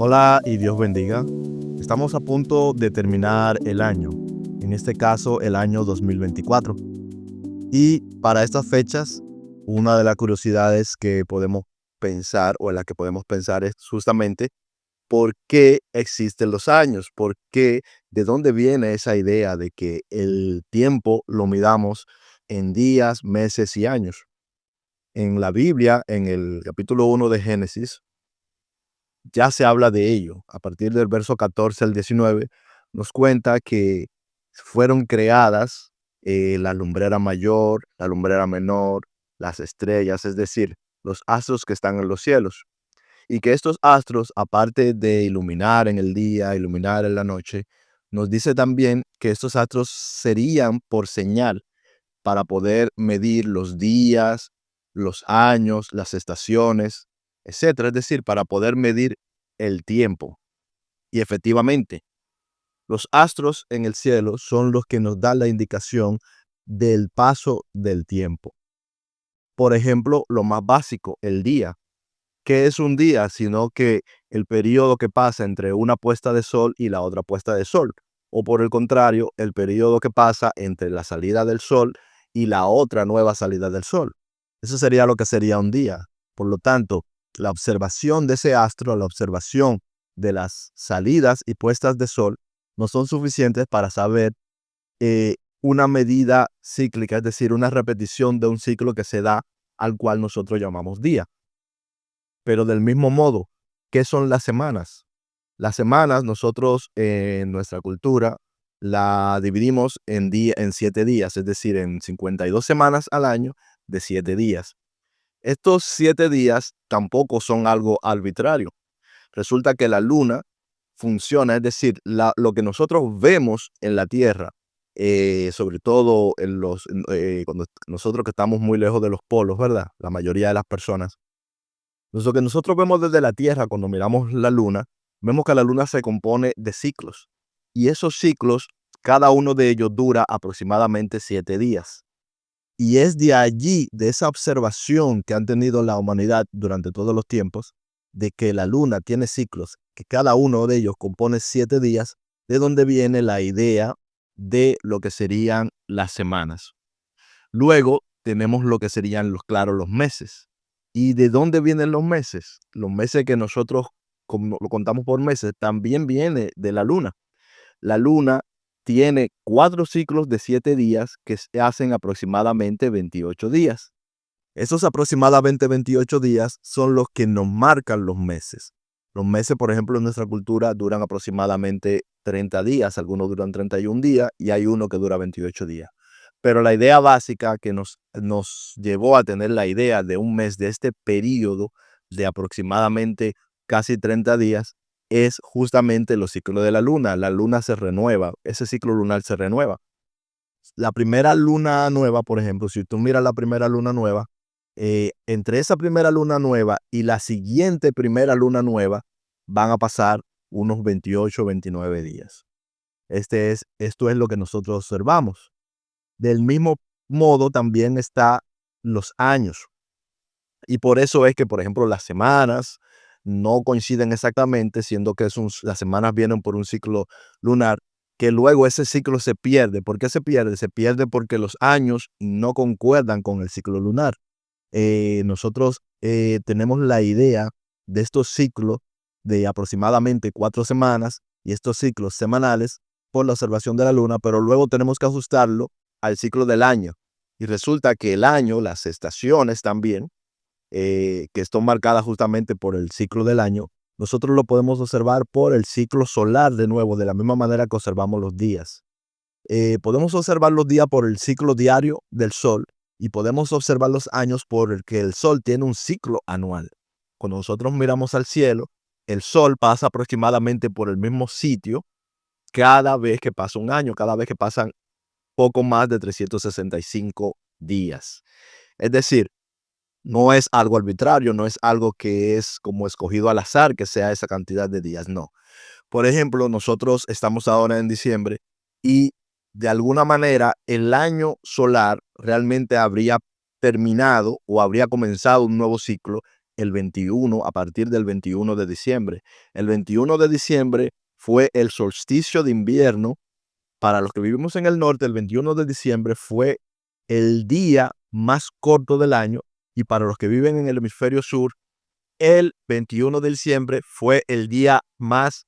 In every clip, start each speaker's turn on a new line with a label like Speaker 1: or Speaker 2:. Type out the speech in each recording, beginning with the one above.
Speaker 1: Hola y Dios bendiga. Estamos a punto de terminar el año, en este caso el año 2024. Y para estas fechas, una de las curiosidades que podemos pensar o en la que podemos pensar es justamente por qué existen los años, por qué, de dónde viene esa idea de que el tiempo lo midamos en días, meses y años. En la Biblia, en el capítulo 1 de Génesis, ya se habla de ello. A partir del verso 14 al 19, nos cuenta que fueron creadas la lumbrera mayor, la lumbrera menor, las estrellas, es decir, los astros que están en los cielos. Y que estos astros, aparte de iluminar en el día, iluminar en la noche, nos dice también que estos astros serían por señal para poder medir los días, los años, las estaciones, etcétera. Es decir, para poder medir el tiempo. Y efectivamente, los astros en el cielo son los que nos dan la indicación del paso del tiempo. Por ejemplo, lo más básico, el día. ¿Qué es un día? Sino que el periodo que pasa entre una puesta de sol y la otra puesta de sol. O por el contrario, el periodo que pasa entre la salida del sol y la otra nueva salida del sol. Eso sería lo que sería un día. Por lo tanto, la observación de ese astro, la observación de las salidas y puestas de sol, no son suficientes para saber una medida cíclica, es decir, una repetición de un ciclo que se da al cual nosotros llamamos día. Pero del mismo modo, ¿qué son las semanas? Las semanas nosotros en nuestra cultura la dividimos en 7 días, es decir, en 52 semanas al año de 7 días. Estos 7 días tampoco son algo arbitrario. Resulta que la luna funciona, es decir, lo que nosotros vemos en la Tierra, sobre todo cuando nosotros que estamos muy lejos de los polos, ¿verdad? La mayoría de las personas. Lo que nosotros vemos desde la Tierra cuando miramos la luna, vemos que la luna se compone de ciclos. Y esos ciclos, cada uno de ellos dura aproximadamente 7 días. Y es de allí, de esa observación que han tenido la humanidad durante todos los tiempos, de que la luna tiene ciclos, que cada uno de ellos compone 7 días, de donde viene la idea de lo que serían las semanas. Luego tenemos lo que serían claro, los meses. ¿Y de dónde vienen los meses? Los meses que nosotros, como lo contamos por meses, también viene de la luna. La luna tiene 4 ciclos de 7 días que hacen aproximadamente 28 días. Esos aproximadamente 28 días son los que nos marcan los meses. Los meses, por ejemplo, en nuestra cultura duran aproximadamente 30 días, algunos duran 31 días y hay uno que dura 28 días. Pero la idea básica que nos llevó a tener la idea de un mes, de este periodo de aproximadamente casi 30 días, es justamente los ciclos de la luna. La luna se renueva, ese ciclo lunar se renueva. La primera luna nueva, por ejemplo, si tú miras la primera luna nueva, entre esa primera luna nueva y la siguiente primera luna nueva van a pasar unos 28 o 29 días. Esto es lo que nosotros observamos. Del mismo modo también está los años. Y por eso es que, por ejemplo, las semanas no coinciden exactamente, siendo que las semanas vienen por un ciclo lunar, que luego ese ciclo se pierde. ¿Por qué se pierde? Se pierde porque los años no concuerdan con el ciclo lunar. Nosotros tenemos la idea de estos ciclos de aproximadamente 4 semanas y estos ciclos semanales por la observación de la luna, pero luego tenemos que ajustarlo al ciclo del año. Y resulta que el año, las estaciones también, que están marcadas justamente por el ciclo del año, nosotros lo podemos observar por el ciclo solar de nuevo, de la misma manera que observamos los días. Podemos observar los días por el ciclo diario del sol y podemos observar los años por el que el sol tiene un ciclo anual. Cuando nosotros miramos al cielo, el sol pasa aproximadamente por el mismo sitio cada vez que pasa un año, cada vez que pasan poco más de 365 días. Es decir, no es algo arbitrario, no es algo que es como escogido al azar que sea esa cantidad de días, no. Por ejemplo, nosotros estamos ahora en diciembre y de alguna manera el año solar realmente habría terminado o habría comenzado un nuevo ciclo el 21, a partir del 21 de diciembre. El 21 de diciembre fue el solsticio de invierno. Para los que vivimos en el norte, el 21 de diciembre fue el día más corto del año, y para los que viven en el hemisferio sur, el 21 de diciembre fue el día más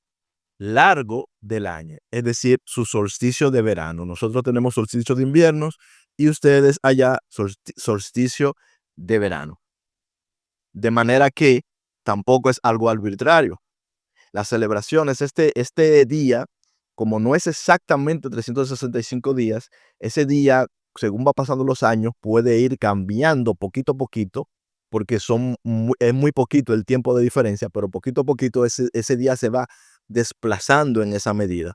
Speaker 1: largo del año, es decir, su solsticio de verano. Nosotros tenemos solsticio de inviernos y ustedes allá solsticio de verano. De manera que tampoco es algo arbitrario. Las celebraciones, este día, como no es exactamente 365 días, ese día, según va pasando los años, puede ir cambiando poquito a poquito, porque es muy poquito el tiempo de diferencia, pero poquito a poquito ese día se va desplazando en esa medida.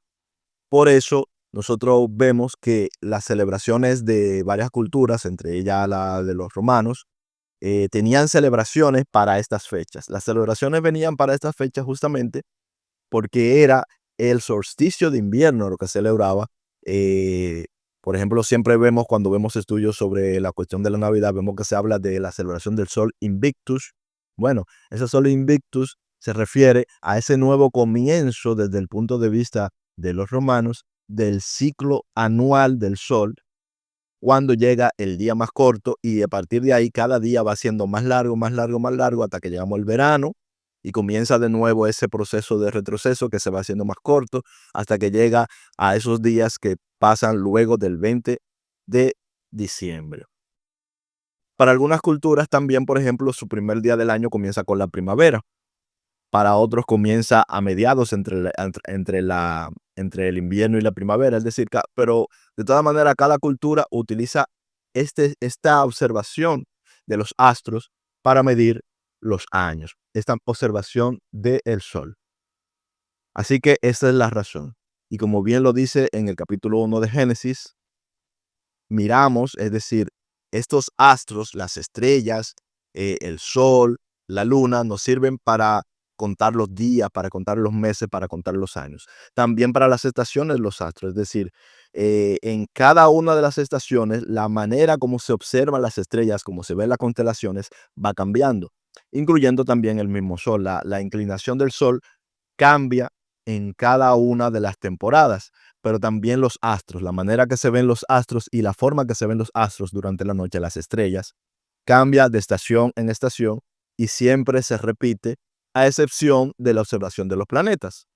Speaker 1: Por eso nosotros vemos que las celebraciones de varias culturas, entre ellas la de los romanos, tenían celebraciones para estas fechas. Las celebraciones venían para estas fechas justamente porque era el solsticio de invierno lo que celebraba. Por ejemplo, siempre vemos, cuando vemos estudios sobre la cuestión de la Navidad, vemos que se habla de la celebración del Sol Invictus. Bueno, ese Sol Invictus se refiere a ese nuevo comienzo desde el punto de vista de los romanos del ciclo anual del Sol, cuando llega el día más corto, y a partir de ahí cada día va siendo más largo, más largo, más largo, hasta que llegamos al verano y comienza de nuevo ese proceso de retroceso que se va haciendo más corto hasta que llega a esos días que pasan luego del 20 de diciembre. Para algunas culturas también, por ejemplo, su primer día del año comienza con la primavera. Para otros comienza a mediados entre el invierno y la primavera, es decir, pero de todas maneras cada cultura utiliza esta observación de los astros para medir los años, esta observación del sol. Así que esa es la razón. Y como bien lo dice en el capítulo 1 de Génesis, miramos, es decir, estos astros, las estrellas, el sol, la luna, nos sirven para contar los días, para contar los meses, para contar los años. También para las estaciones, los astros, es decir, en cada una de las estaciones, la manera como se observan las estrellas, como se ven las constelaciones, va cambiando, incluyendo también el mismo sol. La inclinación del sol cambia en cada una de las temporadas, pero también los astros, la manera que se ven los astros y la forma que se ven los astros durante la noche, las estrellas, cambia de estación en estación y siempre se repite, a excepción de la observación de los planetas.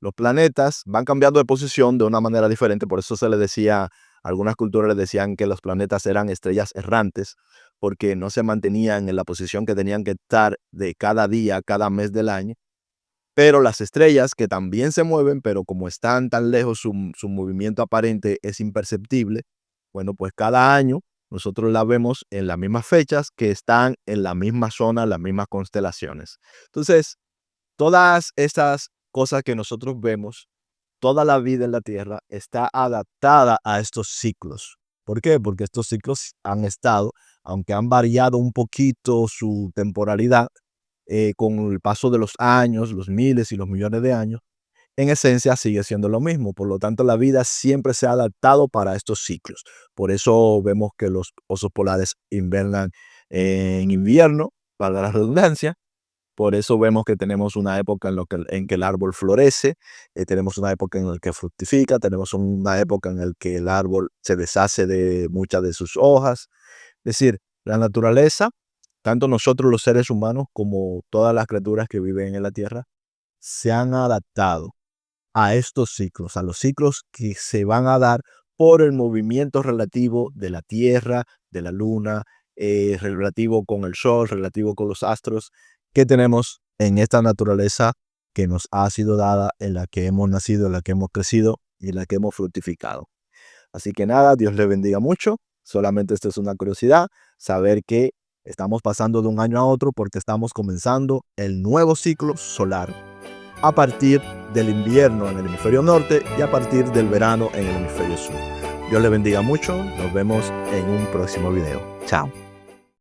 Speaker 1: Los planetas van cambiando de posición de una manera diferente, por eso se le decía, algunas culturas le decían que los planetas eran estrellas errantes, porque no se mantenían en la posición que tenían que estar de cada día, cada mes del año. Pero las estrellas, que también se mueven, pero como están tan lejos, su movimiento aparente es imperceptible. Bueno, pues cada año nosotros la vemos en las mismas fechas, que están en la misma zona, las mismas constelaciones. Entonces, todas esas cosas que nosotros vemos, toda la vida en la Tierra está adaptada a estos ciclos. ¿Por qué? Porque estos ciclos han estado, aunque han variado un poquito su temporalidad, con el paso de los años, los miles y los millones de años, en esencia sigue siendo lo mismo. Por lo tanto, la vida siempre se ha adaptado para estos ciclos. Por eso vemos que los osos polares invernan en invierno, para la redundancia. Por eso vemos que tenemos una época en que el árbol florece, tenemos una época en la que fructifica, tenemos una época en la que el árbol se deshace de muchas de sus hojas. Es decir, la naturaleza, tanto nosotros los seres humanos como todas las criaturas que viven en la tierra, se han adaptado a estos ciclos, a los ciclos que se van a dar por el movimiento relativo de la tierra, de la luna, relativo con el sol, relativo con los astros que tenemos en esta naturaleza que nos ha sido dada, en la que hemos nacido, en la que hemos crecido y en la que hemos fructificado. Así que nada, Dios le bendiga mucho. Solamente esto es una curiosidad, saber que estamos pasando de un año a otro porque estamos comenzando el nuevo ciclo solar a partir del invierno en el hemisferio norte y a partir del verano en el hemisferio sur. Dios le bendiga mucho. Nos vemos en un próximo video. Chao.